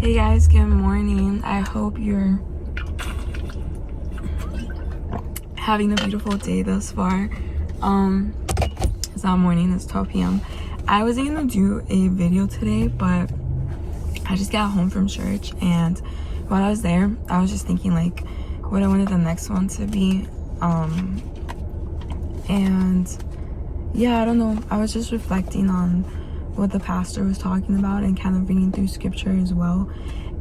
Hey guys, good morning. I hope you're having a beautiful day thus far. It's not morning, it's 12 p.m. I wasn't gonna do a video today, but I just got home from church, and while I was there, I was just thinking like what I wanted the next one to be. And yeah, I don't know. I was just reflecting on what the pastor was talking about and kind of reading through scripture as well.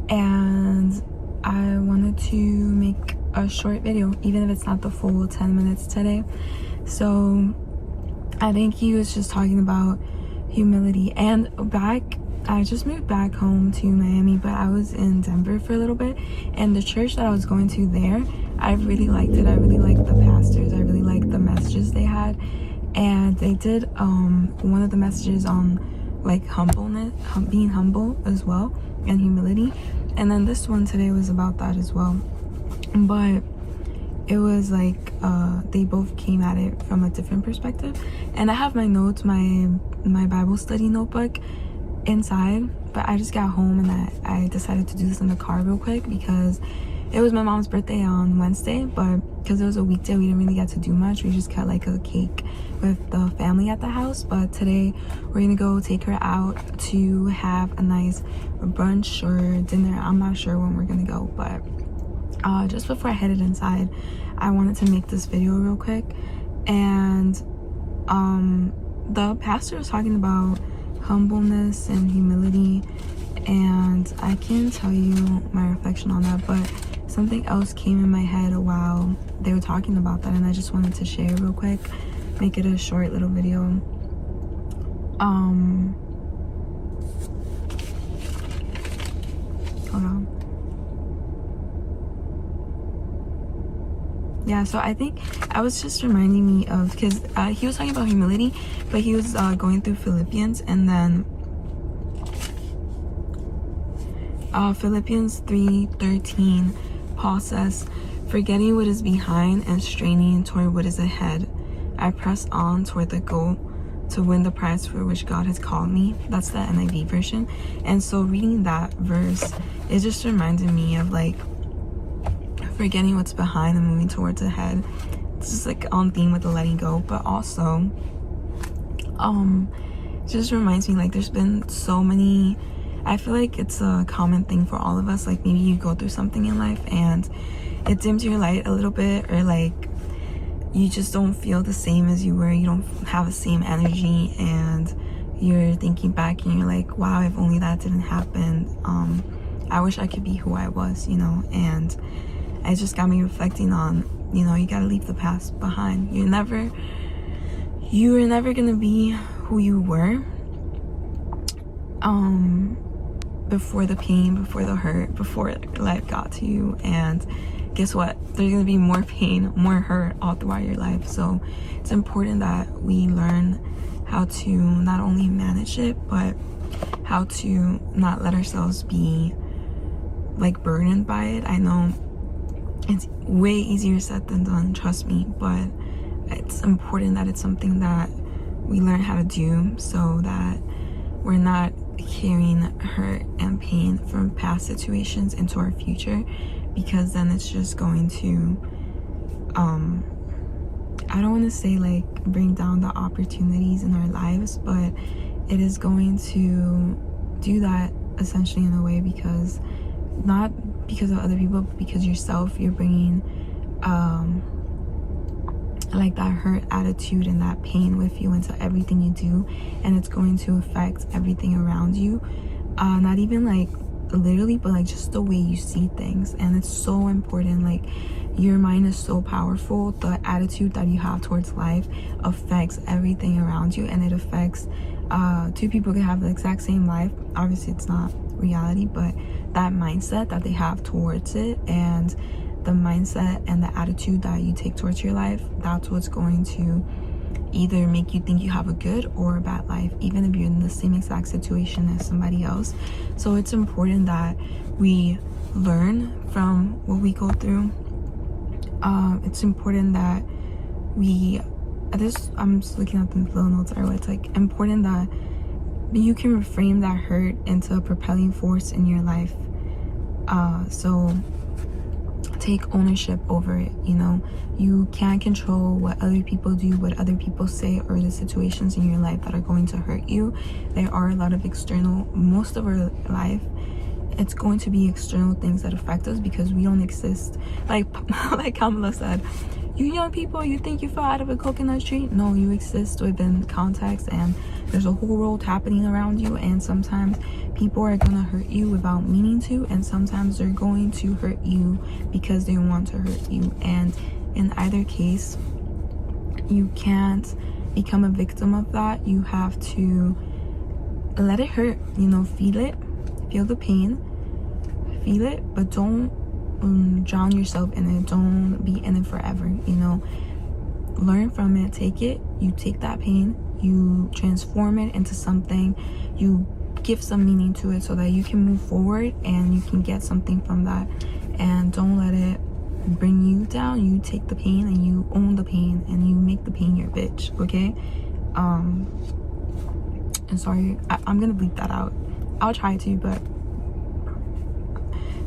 And I wanted to make a short video, even if it's not the full 10 minutes today. So I think he was just talking about humility. And I just moved back home to Miami, but I was in Denver for a little bit. And the church that I was going to there, I really liked it. I really liked the pastors. I really liked the messages they had. And they did one of the messages on like humbleness, being humble as well, and humility. And then this one today was about that as well. But it was like they both came at it from a different perspective. And I have my notes, my Bible study notebook inside, but I just got home and I decided to do this in the car real quick because it was my mom's birthday on Wednesday, but because it was a weekday, we didn't really get to do much. We just cut like a cake with the family at the house. But today we're gonna go take her out to have a nice brunch or dinner. I'm not sure when we're gonna go, but just before I headed inside, I wanted to make this video real quick. And the pastor was talking about humbleness and humility, and I can't tell you my reflection on that, but something else came in my head while they were talking about that, and I just wanted to share real quick, make it a short little video. Hold on. Yeah, so I think I was just reminding me of, because he was talking about humility, but he was going through Philippians, and then Philippians 3:13, Paul says, "Forgetting what is behind and straining toward what is ahead, I press on toward the goal to win the prize for which God has called me." That's the NIV version. And so reading that verse, it just reminded me of like forgetting what's behind and moving towards ahead. It's just like on theme with the letting go, but also it just reminds me like there's been so many, I feel like it's a common thing for all of us, like maybe you go through something in life and it dims your light a little bit, or like you just don't feel the same as you were, you don't have the same energy, and you're thinking back and you're like, wow, if only that didn't happen, I wish I could be who I was, you know. And it just got me reflecting on, you know, you gotta leave the past behind. You were never gonna be who you were before the pain, before the hurt, before life got to you. And guess what? There's gonna be more pain, more hurt all throughout your life. So it's important that we learn how to not only manage it, but how to not let ourselves be like burdened by it. I know it's way easier said than done, trust me, but it's important that it's something that we learn how to do so that we're not carrying hurt and pain from past situations into our future, because then it's just going to I don't want to say like bring down the opportunities in our lives, but it is going to do that essentially in a way, because not because of other people, but because yourself, you're bringing like that hurt attitude and that pain with you into everything you do, and it's going to affect everything around you, not even like literally, but like just the way you see things. And it's so important, like your mind is so powerful. The attitude that you have towards life affects everything around you, and it affects two people can have the exact same life, obviously it's not reality, but that mindset that they have towards it, and the mindset and the attitude that you take towards your life, that's what's going to either make you think you have a good or a bad life, even if you're in the same exact situation as somebody else. So it's important that we learn from what we go through. It's important that I'm just looking at the little notes where it's like important that you can reframe that hurt into a propelling force in your life, So take ownership over it. You know, you can't control what other people do, what other people say, or the situations in your life that are going to hurt you. There are a lot of external, most of our life, it's going to be external things that affect us because we don't exist. Like Kamala said, you young people, you think you fell out of a coconut tree? No, you exist within context, and there's a whole world happening around you, and sometimes people are gonna hurt you without meaning to, and sometimes they're going to hurt you because they want to hurt you. And in either case, you can't become a victim of that. You have to let it hurt, you know, feel it, feel the pain, feel it, but don't drown yourself in it. Don't be in it forever, you know. Learn from it, take it, you take that pain, you transform it into something, you give some meaning to it so that you can move forward and you can get something from that. And don't let it bring you down. You take the pain and you own the pain and you make the pain your bitch, okay? And sorry, I'm gonna bleep that out. I'll try to, but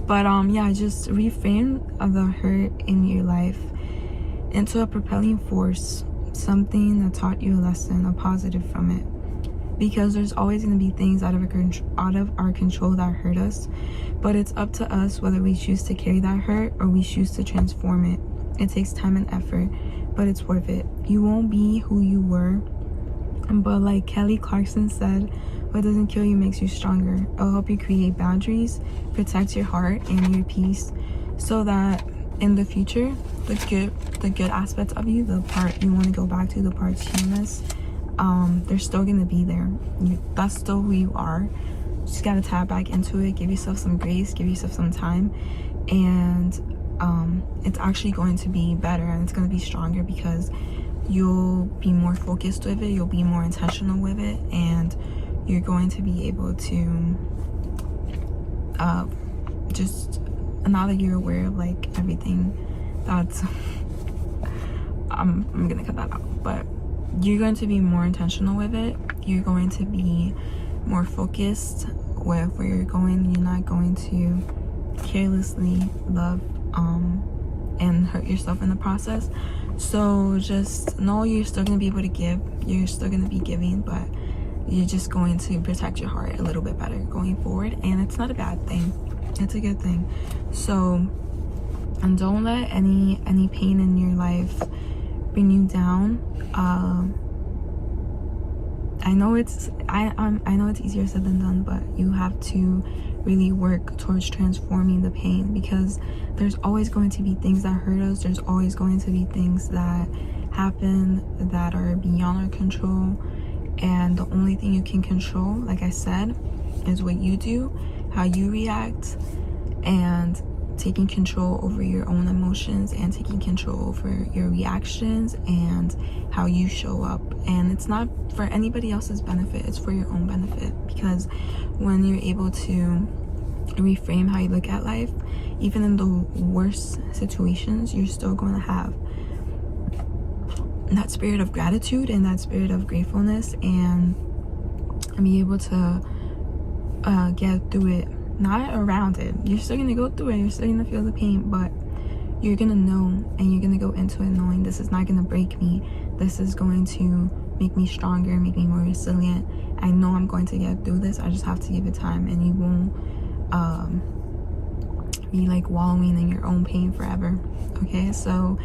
yeah, just reframe the hurt in your life into a propelling force, something that taught you a lesson, a positive from it. Because there's always going to be things out of our control that hurt us, but it's up to us whether we choose to carry that hurt or we choose to transform it. It takes time and effort, but it's worth it. You won't be who you were, but like Kelly Clarkson said, what doesn't kill you makes you stronger. I'll help you create boundaries, protect your heart and your peace, so that in the future, the good aspects of you, the part you want to go back to, the parts you miss, they're still gonna be there. That's still who you are. Just gotta tap back into it, give yourself some grace, give yourself some time, and it's actually going to be better and it's going to be stronger because you'll be more focused with it, you'll be more intentional with it, and you're going to be able to just, now that you're aware of like everything that's I'm gonna cut that out, but you're going to be more intentional with it. You're going to be more focused with where you're going. You're not going to carelessly love and hurt yourself in the process. So just know you're still going to be able to give, you're still going to be giving, but you're just going to protect your heart a little bit better going forward. And it's not a bad thing, it's a good thing. So, and don't let any pain in your life bring you down. I know it's easier said than done, but you have to really work towards transforming the pain, because there's always going to be things that hurt us. There's always going to be things that happen that are beyond our control, and the only thing you can control, like I said, is what you do, how you react, and taking control over your own emotions and taking control over your reactions and how you show up. And it's not for anybody else's benefit, it's for your own benefit, because when you're able to reframe how you look at life, even in the worst situations, you're still going to have that spirit of gratitude and that spirit of gratefulness, and be able to get through it. Not around it, you're still gonna go through it, you're still gonna feel the pain, but you're gonna know, and you're gonna go into it knowing this is not gonna break me, this is going to make me stronger, make me more resilient. I know I'm going to get through this, I just have to give it time, and you won't be like wallowing in your own pain forever. Okay, so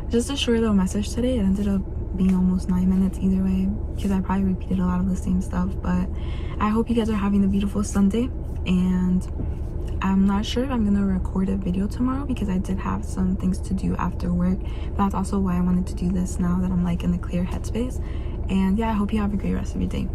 just a short little message today. It ended up being almost 9 minutes either way, because I probably repeated a lot of the same stuff, but I hope you guys are having a beautiful Sunday. And I'm not sure if I'm gonna record a video tomorrow, because I did have some things to do after work. That's also why I wanted to do this now that I'm like in a clear headspace. And yeah, I hope you have a great rest of your day.